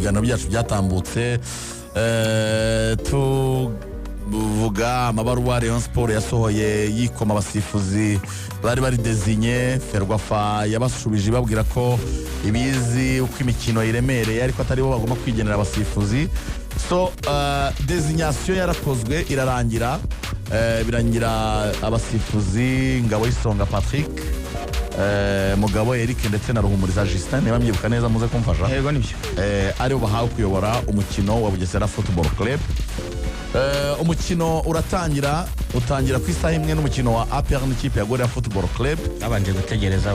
biganiro byacu byatambutse tuvuga amabaruwa Rayon Sport yasohoye yikoma abasifuzi bari designé Ferwafa yabashubije babwira ko ibizi uko imikino iremereye ariko atari bo bagomba kwigenera abasifuzi. So designation yarakozwe irarangira, birangira abasifuzi Ngabo y'Isonga Patrick, Mugabo Eric ndetse na Ruhumuriza Justin, niba myibuka neza muze kumfasha. Yego nibyo. Aribo bahawe kuyobora umukino wa Bugesera Football Club. Umukino utangira ku isaha imwe n'umukino wa APR n'ikipe ya Gorilla Football Club. Babanje gutegereza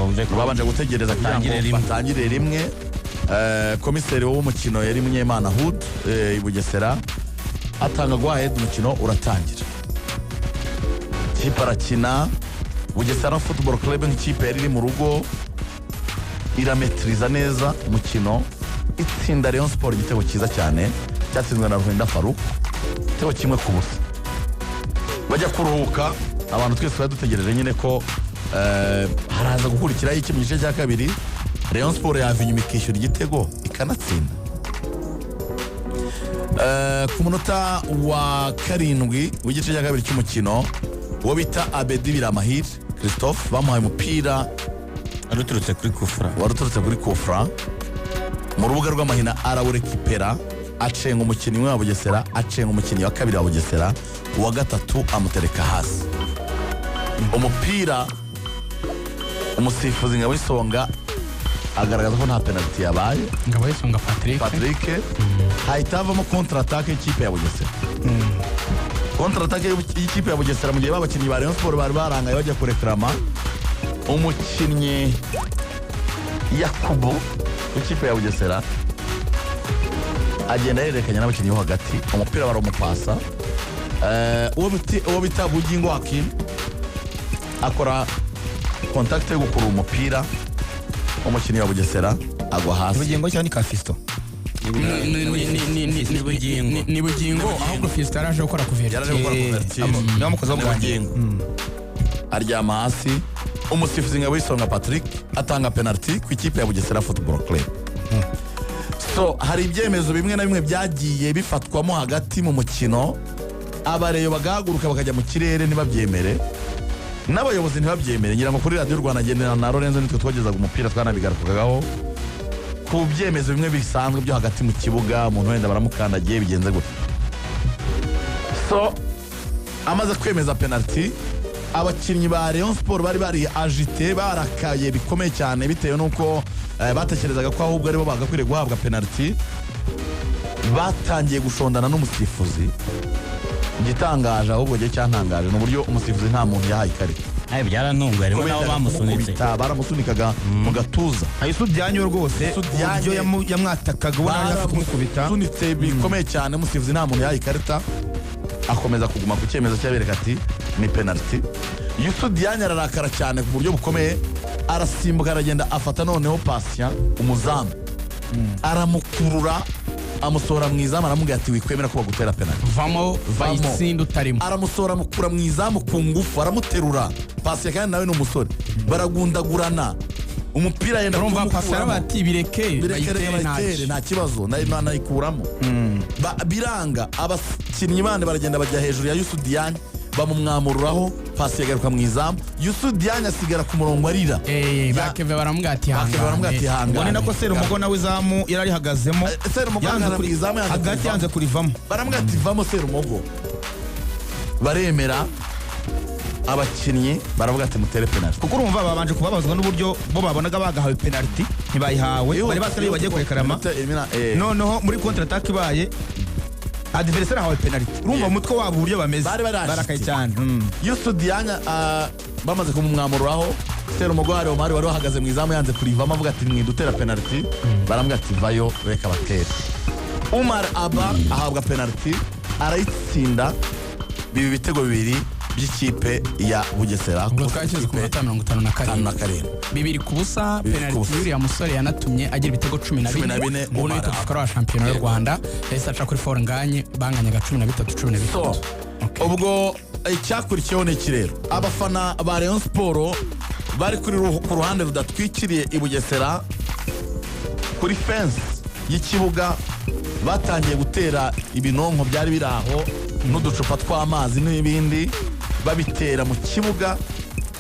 kugira ngo batangire rimwe. Komiseri w'umukino yari Munyemana Hood i Bugesera atanga guahead umukino uratangira. Kipe arakina, Bugesera Football Club nk'ikipe yari mu rugo irametriza neza umukino, itsinda Rayon Sport igitego cyiza cyane cyatsinzwe na Ruhenda Farouk, igitego kimwe ku busa. Bajya kuruhuka, abantu twese badutegereje nyine ko haraza gukurikiraho iki mu gice cya kabiri. Rayon Sport yavinye imikishyura igitego ikanatsinda. Ku munota wa 7 w'igice cya kabiri cy'umukino, uwo bita Abedi Biramahire Christophe bamuhaye umupira waruturutse kuri kufra mu rubuga rw'amahina, arawurekipera acenga umukinnyi wa Bugesera, acenga umukinnyi wa kabiri wa Bugesera, uwa gatatu amutereka hasi. Umupira umusifuzi Ngabo y'Isonga agaragaza ko nta penalty yabaye. Ngabo y'Isonga Patrick hahita havamo contre-attaque y'ikipe ya Bugesera. Contre-attaque y'ikipe ya Bugesera mu gihe babakinnyi ba Rayon Sport bari barangaye bajya kureklama, umukinnyi Yakubu w'ikipe ya Bugesera agenda yerekanye n'abakinnyi bo hagati, umupira baramupasa. Uwo bita Bugingo Hakim akora contact yo gukura umupira, umukinnyi wa Bugesera agwa hasi. Bugingo cyane ka Fisto ni Bugingo, ahubwo Fisto yaraje gukora kuverti namukoza mu Bugingo aryama hasi. Umusifuzi Ngabo y'Isonga Patrick atanga penalty ku ikipe ya Bugesera Football Club. So hari ibyemezo bimwe na bimwe byagiye bifatwamo hagati mu mukino, abareyo bagahaguruka bakajya mu kirere ntibabyemere, n'abayobozi ntibabyemere. Ngira ngo kuri Radio Rwanda agendera na Lorenzo nitwe twagezaga umupira twanabigarukagaho ku byemezo bimwe bisanzwe byo hagati mu kibuga, umuntu wenda baramukandagiye bigenze gutya. So amaze kwemeza penalty, abakinnyi ba Rayon Sport bari agité, barakaye bikomeye cyane bitewe nuko batekerezaga ko ahubwo aribo bagakwiriye guhabwa penalty. Batangiye gushondana n'umusifuzi. Igitangaje ahubwo gihe cyantangaje n'uburyo umusifuzi nta muntu yahaye ikarita. Byarantunguye, ariko nabo bamusunitse, baramusunikaga mu gatuza. Ayisu byanyo rwose uburyo yamwatakaga ubona kumukubita sunitse bikomeye cyane. Umusifuzi nta muntu yahaye ikarita, akomeza kuguma ku cyemezo cy'abereka ati ni penalty. Yusu Diagne ararakara cyane ku buryo bukomeye, arasimbuka aragenda afata noneho Patient umuzamu, aramukurura amusohora mu izamu, aramubwira ati wikwemera ko bagutera penalty, vamo bayitsinda utarimo. Aramusohora mukura mu izamu ku ngufu, aramuterura. Patient kandi nawe ni umusore, baragundagurana umupira yenda kumukura. Patient bati bireke nta kibazo, nayikuramo. Biranga, abakinnyi bande baragenda bajya hejuru ya Yusu Diagne bamumwamururaho, Patient yagaruka mu izamu, Yusu Diagne asigara ku murongo arira. Bakeve baramubwira ati hangane. Ngo ni nako Serumogo nawe izamu yari hagazemo, Serumogo yanze izamu hagati yanze kurivamo, baramubwira ati vamo Serumogo. Baremera, abakinnyi baravuga ati mutere penalty, kuko urumva babanje kubabazwa n'uburyo bo babonaga bagahawe penalty ntibayihawe, bari batari bagiye kurekarama. Noneho muri contre attaque ibaye adversaire ahawe penalty, urumva umutwe wabo uburyo bameze barakaye cyane. Yusu Diagne bamaze kumumwamururaho, Serumogo wari wahagaze mu izamu yanze kurivamo, avuga ati mwidutera penalty. Baramubwira ati vayo reka batere. Umar Aba ahabwa penalty, arayitsinda, bibi bitego bibiri by'ikipe ya Bugesera. Ngo twashyize ku minota 57 bibiri ku busa. Penalty y'uriya musore yanatumye agira ibitego 14 ubu ni tukara wa shampiyona y'u Rwanda, yahise aca kuri For Nganye banganyaga 13. Ubwo icyakurikiyeho ni ikirero, abafana ba Rayon Sport bari ku ruhande rudatwikiriye i Bugesera kuri fence y'ikibuga batangiye gutera ibinonko byari biri aho n'uducupa tw'amazi n'ibindi babitera mu kibuga,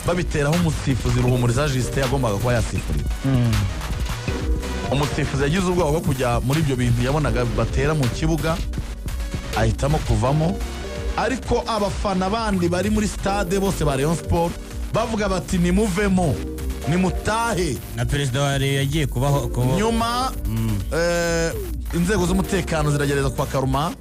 babiteraho umusifuzi Ruhumuriza Justin yagombaga kuba yasifurira. Umusifuzi yagize ubwoba bwo kujya muri ibyo bintu yabonaga batera mu kibuga, ahitamo kuvamo, ariko abafana bandi bari muri stade bose ba Rayon Sport bavuga bati nimuvemo, nimutahe. Na perezida wa Rayon yagiye kubaho nyuma inzego z'umutekano ziragereza kwa Karuma,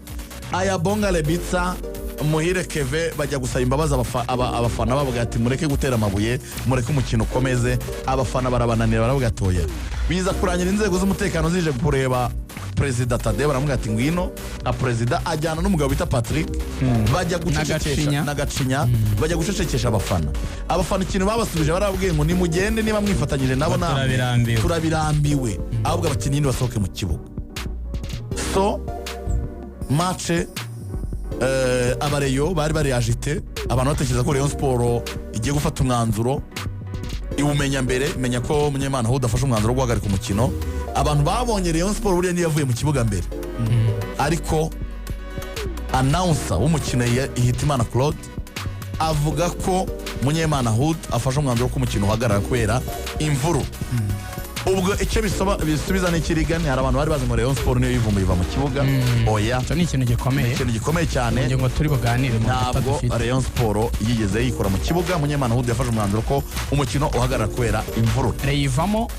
Ayabonga Lebitsa, Muhire Keve bajya gusaba imbabazi abafana bavuga ati mureke gutera amabuye, mureke umukino ukomeze. Abafana barabananira baravuga ati oya. Biza kurangira inzego z'umutekano zije kureba Perezida Tade, baramuga ati ngwino. A perezida ajyana n'umugabo bita Patrick, bajya gucecekesha na Gacinya, bajya gucecekesha abafana ikintu babasubije barabwiye ngo nimugende niba mwifatanyije nabo namwe turabirambiwe, ahubwo abakinnyi basohoke mu kibuga. So match abareyo bari agite, abantu batekereza ko Rayon Sport igiye gufata umwanzuro iwumenya mbere, menya ko Munyemana aho udafashe umwanzuro wo guhagarika umukino. Abantu babonye Rayon Sport buriya niyo yavuye mu kibuga mbere, ariko announcer w'umukino Hitimana Claude avuga ko Munyemana Hood afashe umwanzuro ko umukino uhagarara kubera imvuru. Ubwo icyo bisubiza n'ikirigani, hari abantu bari bazi ngo Rayon Sport niyo yivumbuye iva mu kibuga. Oya, cyo ni ikintu gikomeye cyane, ngo turi buganire. Ntabwo Rayon Sport yigeze yikora mu kibuga. Munyemana Hood yafashe umwanzuro ko umukino uhagarara kubera imvuru. Reyivamo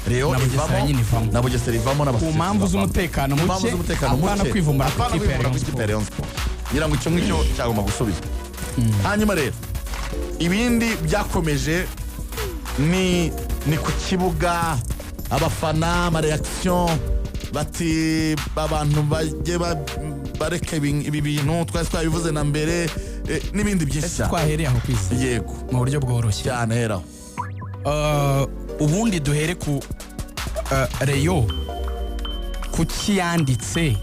na Bugesera ivamo ku mpamvu z'umutekano muke, apana kwivumbura ku ikipe ya Rayon Sport. Ngira ngo icyo ngicyo cyagomba gusubizwa. Hanyuma rero ibindi byakomeje ni ku kibuga, abafana amareaction bati abantu bajye bareke ibi bintu twari twabivuze na mbere, n'ibindi byinshi cyane. Twahereye aho kwisi, yego, mu buryo bworoshye cyane. Heraho ubundi duhere ku Rayon kuki yanditse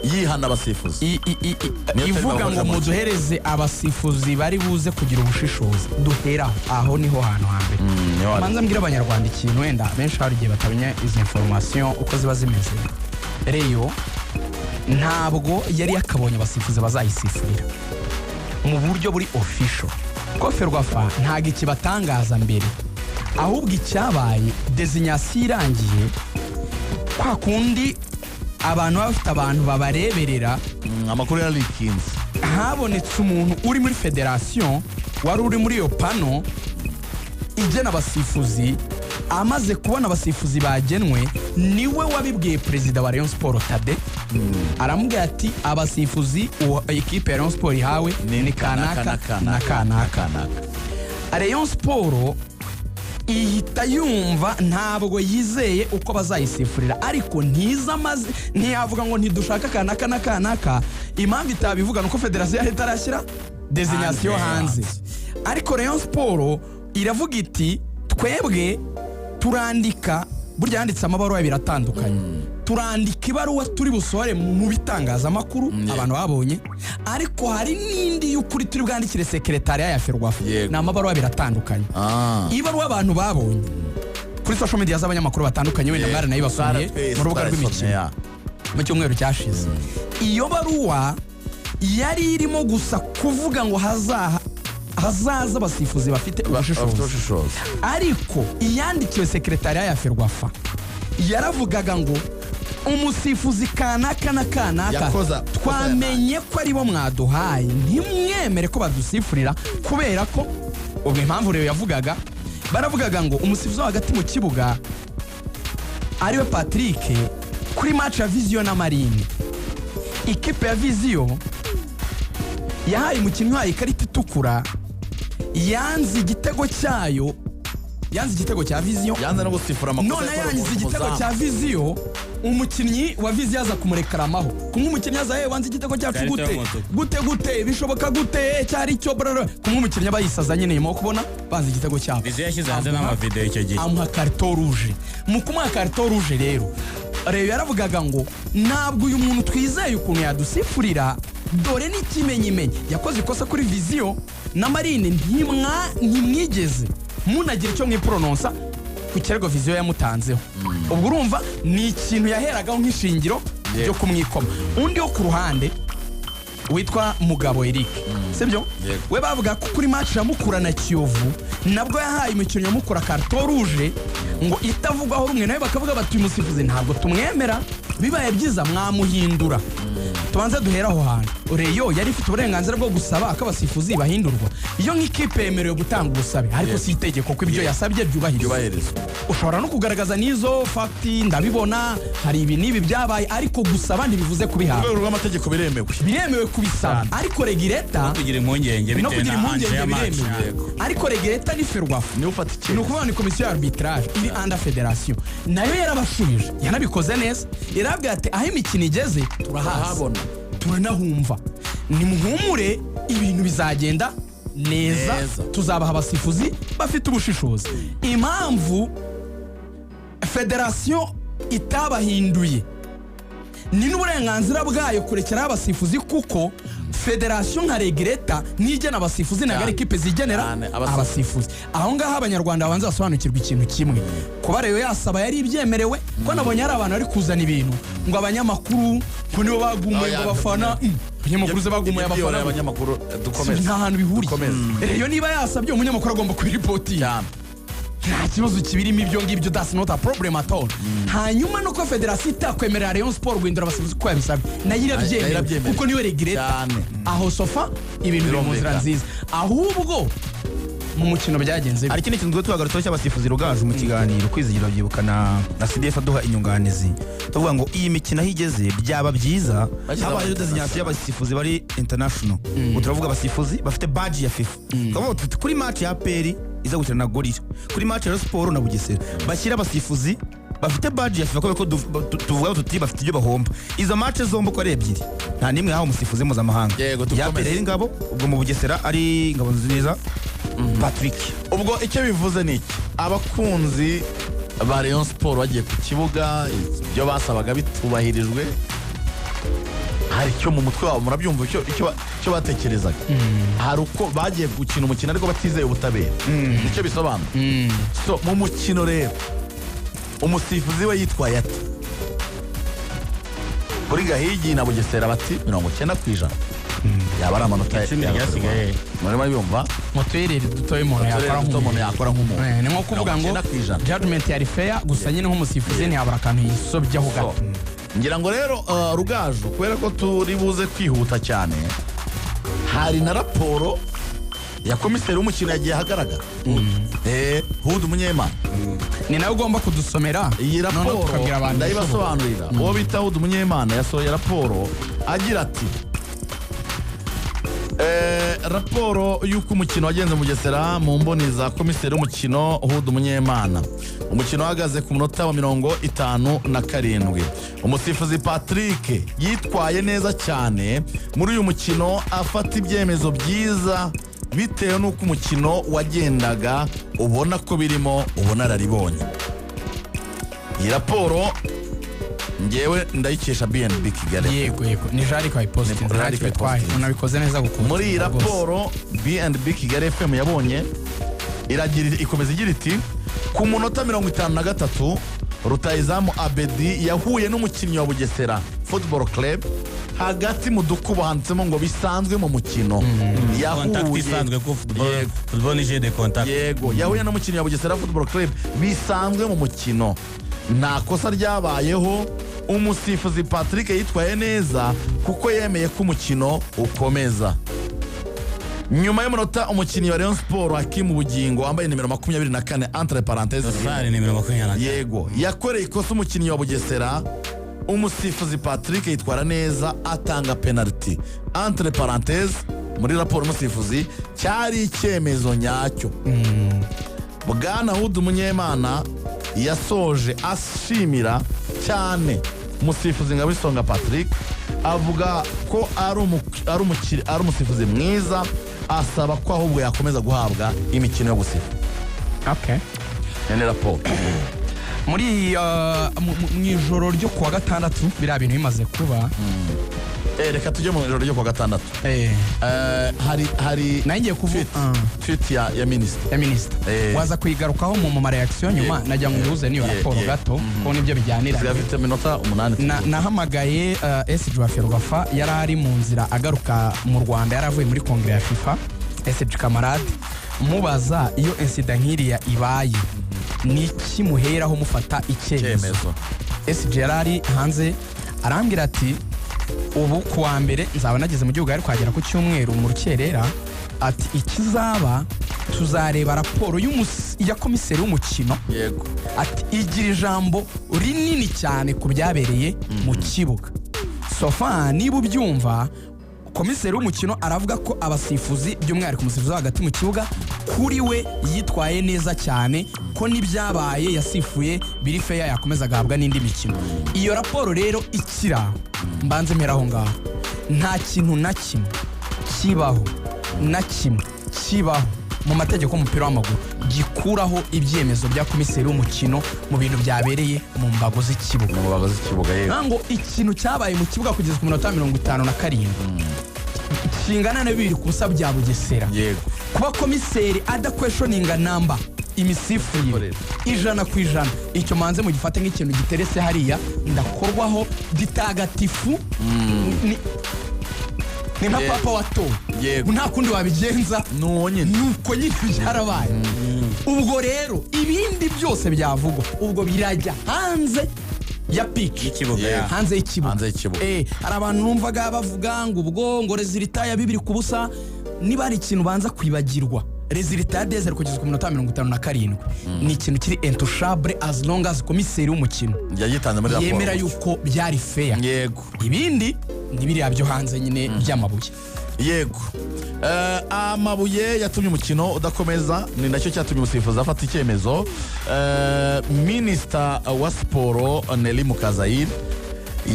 yihana abasifuzi, ivuga ngo muduhereze abasifuzi bari buze kugira ubushishozi. Duhera aho niho hantu hambere. Manza mbwira abanyarwanda ikintu, wenda benshi hari igihe batamenya izi information uko ziba zimeze. Rayon ntabwo yari yakabonye abasifuzi bazayisifurira mu buryo buri official, ko Ferwafa ntabwo ikibatangaza mbere, ahubwo icyabaye designation irangiye, kwa kundi abantu bafite abantu babareberera amakuru ya likinzi, habonetse umuntu uri muri federation wari uri muri iyo pano igena abasifuzi. Amaze kubona abasifuzi bagenwe, niwe wabibwiye perezida wa Rayon Sport Tade, aramubwira ati abasifuzi ekipe ya Rayon Sport ihawe ni kanaka na kanaka. Rayon Sport ihita yumva, ntabwo yizeye uko bazayisifurira, ariko ntiyavuga ngo ntidushaka kanaka na kanaka. Impamvu itabivuga nuko federasiyo yahita arashyira designation hanze, ariko Rayon Sport iravuga iti twebwe turandika, burya yanditse amabaruwa biratandukanye. Turandika ibaruwa turi busohore mu bitangazamakuru abantu babonye, ariko hari n'indi y'ukuri turi bwandikire sekretariya ya Ferwafa. Ni amabaruwa biratandukanye. Ibaruwa abantu babonye kuri social media z'abanyamakuru batandukanye, wenda mwari nayo basomye mu rubuga rw'imikino mu cyumweru cyashize. Iyo baruwa yari irimo gusa kuvuga ngo hazaza abasifuzi bafite ubushishozi, ariko iyandikiwe sekretariya ya Ferwafa yaravugaga ngo umusifuzi kanaka na kanaka twamenye ko aribo mwaduhaye, ntimwemere ko badusifurira, kubera ko ubwo impamvu rero yavugaga, baravugaga ngo umusifuzi wo hagati mu kibuga ariwe Patrick kuri match ya Vision na Marine, ikipe ya Vision yahaye umukinnyi wayo ikarita itukura, yanze igitego cyayo, yanze igitego cya Vision, yanze no gusifura amakosa. None yanze igitego cya Vision, umukinnyi wa Vision yaza kumurekaramaho, kumwe umukinnyi yaza wanze igitego cyacu gute bishoboka gute cyari cyo brother, kumwe umukinnyi abayisaza nyine mo kubona banze igitego cyabo. Vision yashyize hanze n'amavideo icyo gihe, amuha carton rouge. Mu kumuha carton rouge rero Rayon yaravugaga ngo ntabwo uyu muntu twizeye ukuntu yadusifurira, dore n'ikimenyimenyi yakoze ikosa kuri Vision na Marine, ntimwigeze munagira icyo mwiprononsa ku kirego Vision yamutanzeho. Ubwo urumva ni ikintu yaheragaho nk'ishingiro byo kumwikoma. Undi wo ku ruhande witwa Mugabo Eric, sibyo? We bavuga ko kuri match ya Mukura na Kiyovu nabwo yahaye imikino ya Mukura carton rouge ngo itavugwaho rumwe, nawe bakavuga bati umusifuzi ntabwo tumwemera, bibaye byiza mwamuhindura. Tubanze duhera aho hantu. Reyo yari ifite uburenganzira bwo gusaba akabasifuzi bahindurwa iyo nk'ikipe yemerewe gutanga ubusabe, ariko si itegeko ko ibyo yasabye byubahirizwa. Ushobora no kugaragaza n'izo fakti, ndabibona hari ibi n'ibi byabaye, ariko gusaba ntibivuze kubihabwa. Urwego rw'amategeko biremewe kubisaba, ariko regireta kugira impungenge no kugira impungenge biremewe, ariko regireta ni ferwafa, ni ufata icyemezo. ni ukuvuga ni komisiyo y'arbitrage iri under federation, nayo yarabashubije, yanabikoze neza, yarabwiye ati aho imikino igeze turahabona, turanahumva, nimuhumure ibintu bizagenda neza, tuzabaha abasifuzi bafite ubushishozi. Impamvu federation itabahinduye ni n'uburenganzira bwayo kurekeraho abasifuzi, kuko federation nka regreta nigena abasifuzi nagari kipe zigenera abasifuzi. Aho ngaho abanyarwanda babanza basobanukirwa ikintu kimwe, kuba rero yasaba yari ibyemerewe, ko nabonye hari abantu bari kuzana ibintu ngo abanyamakuru ko nibo bagumuye ngo bafana, abanyamakuru ze bagumuye abafana, abanyamakuru dukomeze nta hantu bihuriye. Rero niba yasabye umunyamakuru agomba kubiripoti, nta kibazo kibirimo ibyo ngibyo, that's not a problem at all. Hanyuma nuko federasiyo itakwemerera Rayon Sport guhindura abasifuzi ko yabisabye, nayo irabyemera kuko niwe regreta. Aho sofa ibintu biri mu nzira nziza, ahubwo mu mukino byagenze. Hari ikindi kintu tuhagarutseho cy'abasifuzi Rugaju mu kiganiro Kwizigira byibuka na CDF aduha inyunganizi, tuvuga ngo iyi mikino aho igeze byaba byiza habaye designation y'abasifuzi bari international. Turavuga abasifuzi bafite badge ya FIFA, tuvuga kuri match ya APR iza gukina na Gorilla, kuri match ya Sport na Bugesera bashyira abasifuzi bafite badge ya FIFA, ko tuvuga tuti bafite ibyo bahomba. Izo match zombo ko ari ebyiri, nta nimwe haho umusifuzi mpuzamahanga. Ya APR ingabo, ubwo mu Bugesera ari ingabo nziza Patrick. Ubwo icyo bivuze ni iki? Abakunzi ba Rayon Sport bagiye ku kibuga, ibyo basabaga bitubahirijwe, hari icyo mu mutwe wabo murabyumva icyo batekerezaga. Hari uko bagiye gukina umukino ariko batizeye ubutabera, nicyo bisobanura. So mu mukino rero umusifuzi we yitwaye ati kuri Gahigi na Bugesera bati 90%, yaba ari amanota yasigaye. Muri bayumva mutwerere dutoye umuntu yakora nk'umuntu, ni nko kuvuga ngo judgment yari fair, gusa nyine nk'umusifuzi ntiyabura akantu yisobyaho gato. Ngira ngo rero Rugaju, kubera ko turi buze kwihuta cyane, hari na raporo ya komiseri w'umukino yagiye ahagaragara, Hud Munyemana, ni nawe ugomba kudusomera iyi raporo ndayibasobanurira. Uwo bita Hud Munyemana yasohoye raporo agira ati raporo y'uko umukino wagenze mu Bugesera mu mboni za komiseri w'umukino Hud Munyemana. Umukino uhagaze ku munota wa 57. Umusifuzi Patrick yitwaye neza cyane muri uyu mukino, afata ibyemezo byiza bitewe n'uko umukino wagendaga, ubona ko birimo ubunararibonye. Iyi raporo ngewe ndayikesha BNB Kigali. Yego ni Jari kwa iposti, unabikoze neza gukunda. Muri iyi raporo BNB Kigali FM yabonye ikomeza igira iti ku munota 53 Rutahizamu Abedi yahuye n'umukinnyi wa Bugesera Football Club hagati mu dukubo handitsemo ngo bisanzwe mu mukino. Yahuye isanzwe ku football ni jeu de contact. Yego yahuye n'umukinnyi wa Bugesera Football Club bisanzwe mu mukino, nta kosa ryabayeho. Umusifuzi Patrick yitwaye neza kuko yemeye ko umukino ukomeza. Nyuma y'umunota umukinnyi wa Rayon Sport Hakim Bugingo wambaye nimero 24 entre parenthèses yego yakoreye ikosa umukinnyi wa Bugesera. Umusifuzi Patrick yitwara neza atanga penalty entre parenthèses. Muri raporo umusifuzi cyari icyemezo nyacyo. Bwana Hud Munyemana yasoje ashimira cyane umusifuzi Ngabisonga Patrick, avuga ko ari umusifuzi mwiza, asaba ko ahubwo yakomeza guhabwa imikino yo gusifa. Okay. Ni raporo. muri mu ijoro ryo kuwa gatandatu biriya bintu bimaze kuba reka tujye mu ijoro ryo kuwa gatandatu. Hari nanjye kuvuga tweet ya minisita waza kuyigarukaho mu ma reaction nyuma najya ngo uze niyo raporo gato ko nibyo bijyanira. Zafite minota 8. Nahamagaye SG wa Ferwafa yari ari mu nzira agaruka mu Rwanda, yaravuye muri kongere ya FIFA. SG Kamarade mubaza iyo incident nkiriya ibaye ni kimuheraho mufata icyemezo. SG yarari hanze arambwira ati ubu kuwa mbere nzaba nageze mu gihugu ari kwagera ku cyumweru mu rukerera, ati ikizaba tuzareba raporo ya komiseri w'umukino. Yego. Ati igira ijambo rinini cyane ku byabereye mu kibuga. Sofa niba ubyumva, komiseri w'umukino aravuga ko abasifuzi by'umwihariko umusifuzi hagati mu kibuga kuri we yitwaye neza cyane, ko n'ibyabaye yasifuye biri fair yakomeza agahabwa n'indi mikino. Iyo raporo rero ikira mbanze mpera aho ngaho, nta kintu na kimwe kibaho mu mategeko y'umupira w'amaguru gikuraho ibyemezo bya komiseri w'umukino mu bintu byabereye mu mbago z'ikibuga. Ngo ikintu cyabaye mu kibuga kugeza ku minota 57 kingana na 2 ku busa bya Bugesera. Yego. Kuba komiseri adakweshoninga namba imisifurire 100%, icyo manze mu gifate nk'ikintu giterese hariya ndakorwaho gitagatifu. Ni nka papa wato. Yego. Nta kundi wabigenza nuko nyine byarabaye. Ubwo rero ibindi byose byavugwa ubwo birajya hanze ya piki y'ikibuga. Hanze y'ikibuga. Hari abantu numvaga bavuga ngo ubwo ngo resultat ya 2 ku busa, niba ari ikintu banza kwibagirwa. Resultat ya Desert kugeza ku minota 57 ni ikintu kiri intouchable as long as komiseri w'umukino yagitanze muri raporo yemera yuko byari fair. Yego. Ibindi nibiriya byo hanze nyine by'amabuye. Yego. Amabuye yatumye umukino udakomeza, ni nacyo cyatumye umusifuzi afata icyemezo. Minisita wa siporo Nelly Mukazayire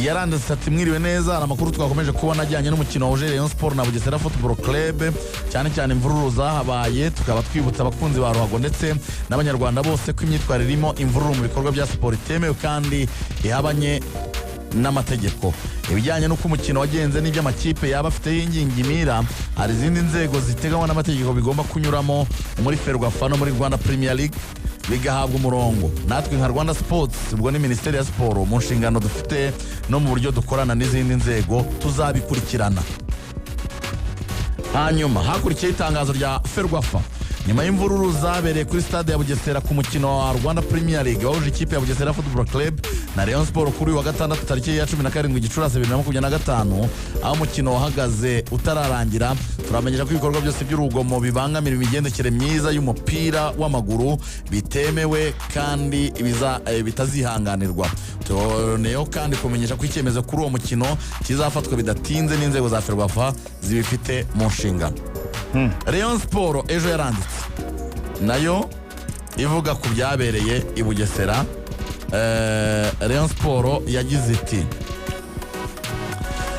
yaranditse ati mwiriwe neza, amakuru twakomeje kubona ajyanye n'umukino wa Rayon Sport na Bugesera Football Club, cyane cyane imvururu zahabaye, tukaba twibutsa abakunzi ba ruhago ndetse n'abanyarwanda bose ko imyitwarire irimo imvururu mu bikorwa bya siporo itemewe kandi ihabanye n'amategeko. Ibijyanye n'uko umukino wagenze n'ibyo amakipe yaba afite y'ingingimira, hari izindi nzego ziteganywa n'amategeko bigomba kunyuramo muri Ferwafa no muri Rwanda Premier League bigahabwa umurongo. Natwe nka Rwanda Sports, ubwo ni Minisiteri ya Siporo, mu nshingano dufite no mu buryo dukorana n'izindi nzego tuzabikurikirana. Hanyuma hakurikiye itangazo rya Ferwafa nyuma y'imvururu zabereye kuri stade ya Bugesera ku mukino wa Rwanda Premier League wahuje ikipe ya Bugesera Football Club na Rayon Sport kuri wa gatandatu tariki ya 17 Gicurasi 2025, aho umukino wahagaze utararangira. Turamenyesha ko ibikorwa byose by'urugomo bibangamira imigendekere myiza y'umupira w'amaguru bitemewe kandi bitazihanganirwa. Tuboneyeho kandi kumenyesha ko icyemezo kuri uwo mukino kizafatwa bidatinze n'inzego za Ferwafa zibifite mu nshingano. Rayon Sport ejo yaranditse nayo ivuga ku byabereye i Bugesera. Rayon Sport yagize iti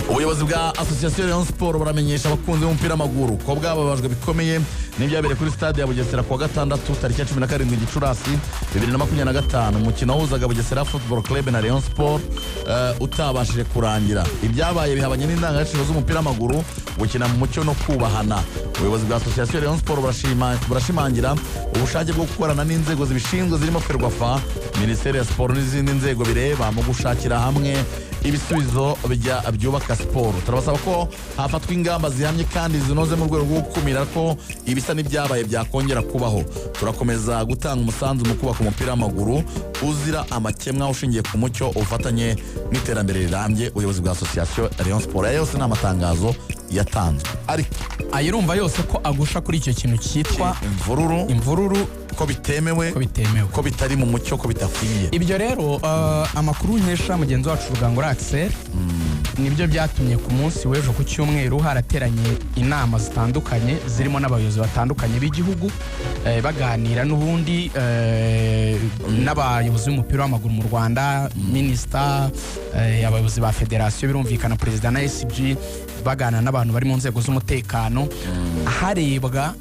ubuyobozi bwa Association Rayon Sport buramenyesha abakunzi b'umupira w'amaguru ko bwababajwe bikomeye n'ibyabereye kuri stade ya Bugesera kuwa gatandatu tariki ya 17 Gicurasi 2025, umukino wahuzaga Bugesera Football Club na Rayon Sport utabashije kurangira. Ibyabaye bihabanye n'indangagaciro z'umupira w'amaguru, gukina mu mucyo no kubahana. Ubuyobozi bwa Association Rayon Sport burashimangira ubushake bwo gukorana n'inzego zibishinzwe zirimo Ferwafa, Minisiteri ya Siporo n'izindi nzego bireba mu gushakira hamwe ibisubizo byubaka siporo. Turabasaba ko hafatwa ingamba zihamye kandi zinoze mu rwego rwo gukumira ko ibisa n'ibyabaye byakongera kubaho. Turakomeza gutanga umusanzu mu kubaka umupira w'amaguru uzira amakemwa ushingiye ku mucyo, ubufatanye n'iterambere rirambye. Ubuyobozi bwa Association Rayon Sport yose n'amatangazo yatanzwe, ariko ayirumva yose ko agusha kuri icyo kintu cyitwa imvururu ko bitemewe, ko bitari mu mucyo, ko bitakwiye. Ibyo rero amakuru nkesha mugenzi wacu Rugangura Axel nibyo byatumye ku munsi w'ejo ku cyumweru harateranye inama zitandukanye zirimo n'abayobozi batandukanye b'igihugu baganira n'ubundi n'abayobozi b'umupira w'amaguru mu Rwanda, minisita, abayobozi ba federasiyo, birumvikana perezida na SG, baganira n'abantu bari mu nzego z'umutekano, harebwa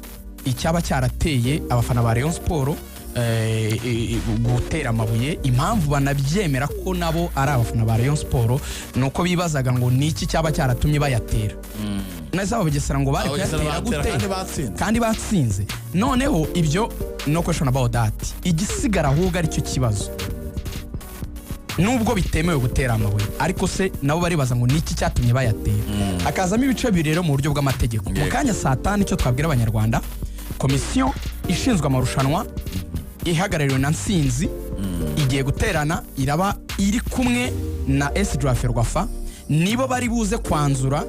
icyaba cyarateye abafana ba Rayon Sport gutera amabuye. Impamvu banabyemera ko nabo ari abafana ba Rayon Sport nuko bibazaga ngo niki cyaba cyaratumye bayatera. Neza Bugesera ngo bari kuyatera gute kandi batsinze. Noneho ibyo no question about that. Igisigara ahubwo ari cyo kibazo. Nubwo bitemewe gutera amabuye ariko se nabo baribaza ngo niki cyatumye bayatera. Akazamo ibice bibiri rero mu buryo bw'amategeko. Mu kanya saa 5 icyo twabwira abanyarwanda, komisiyo ishinzwe amarushanwa ihagarariwe na Nsinzi igiye guterana, iraba iri kumwe na SDRF Rwafa, nibo bari buze kwanzura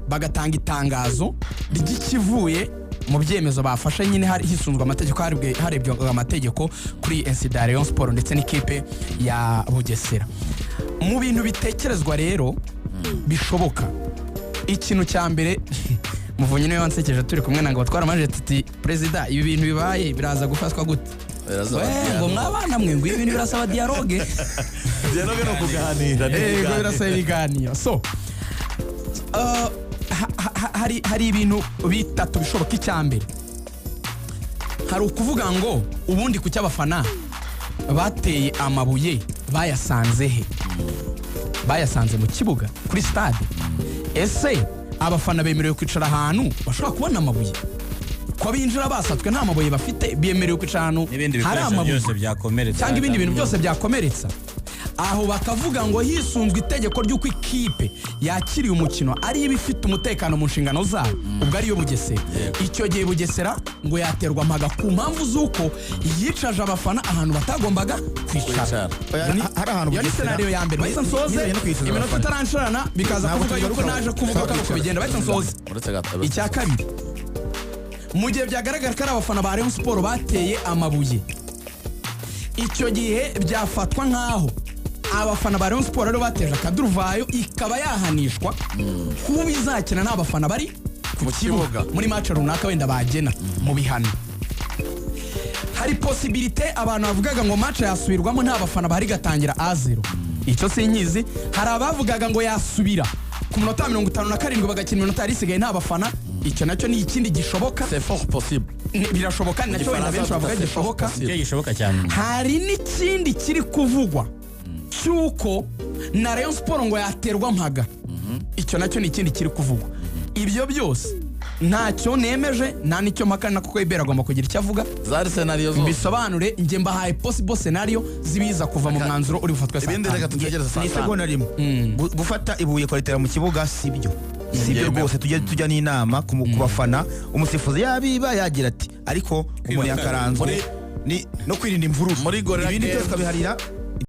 bagatanga itangazo ry'ikivuye mu byemezo bafashe nyine hari hisunzwe amategeko, harebwe amategeko kuri incident Rayon Sport ndetse n'ikipe ya Bugesera. Mu bintu bitekerezwa rero bishoboka, ikintu cya mbere Muvunyi niwe wansekeje turi kumwe nanga batwara amanje tuti president ibi bintu bibaye biraza gufatwa gute? Ngo mwabana mwe ngo ibintu birasaba dialogue. Dialogue no kuganira. Ngo birasaba ibiganiro. So hari ibintu bitatu bishoboka. Icyambere hari ukuvuga ngo ubundi ku cy'abafana bateye amabuye bayasanze he? Bayasanze mu kibuga kuri stade. Ese abafana bemerewe kwicara ahantu bashobora kubona amabuye? Ko binjira basatswe nta mabuye bafite, bemerewe kwicara ahantu hari amabuye cyangwa ibindi bintu byose byakomeretsa? Aho bakavuga ngo hisunzwe itegeko ry'uko ikipe yakiriye umukino ari ibifite umutekano mu nshingano zabo, ubwo ariyo Bugesera. Icyo gihe Bugesera ngo yaterwa amaga ku mpamvu z'uko yicaje abafana ahantu batagombaga kwicara. Hari ahantu iyo ni scenario ya mbere. Bahise nsoze iminota itaranshirana bikaza kuvuga yuko naje kuvuga ko uko bigenda. Bahise nsoze. Icya kabiri, mu gihe byagaragara ko ari abafana ba Rayon Sport bateye amabuye, icyo gihe byafatwa nk'aho abafana ba Rayon Sport rero bateje akaduruvayo, ikaba yahanishwa kuba bizakina n'abafana bari ku kibuga muri match runaka wenda bagena mu bihano. Hari possibility abantu bavugaga ngo match yasubirwamo nta bafana bari gatangira A0. Icyo sinkizi. Hari abavugaga ngo yasubira ku minota 57 bagakina iminota yari isigaye nta bafana. Icyo nacyo ni ikindi gishoboka. C'est fort possible. Birashoboka nacyo wenda benshi bavuga gishoboka. Gishoboka cyane. Hari n'ikindi kiri kuvugwa cyuko na Rayon Sport ngo yaterwa mpaga. Icyo nacyo ni ikindi kiri kuvugwa. Ibyo byose ntacyo nemeje, nta nicyo makana kuko Ibera agomba kugira icyo avuga. Zari scenario zo bisobanure njye mbahaye possible scenario zibiza kuva mu mwanzuro uri bufatwe saa. Ibindi reka tutegereze saa. Ni segonda rimwe. Gufata ibuye kwalitera mu kibuga sibyo. Sibyo rwose tujya n'inama ku bafana. Umusifuzi yabiba yagira ati ariko umuntu yakaranzwe ni no kwirinda imvururu. Muri Gorilla ibindi byose kabiharira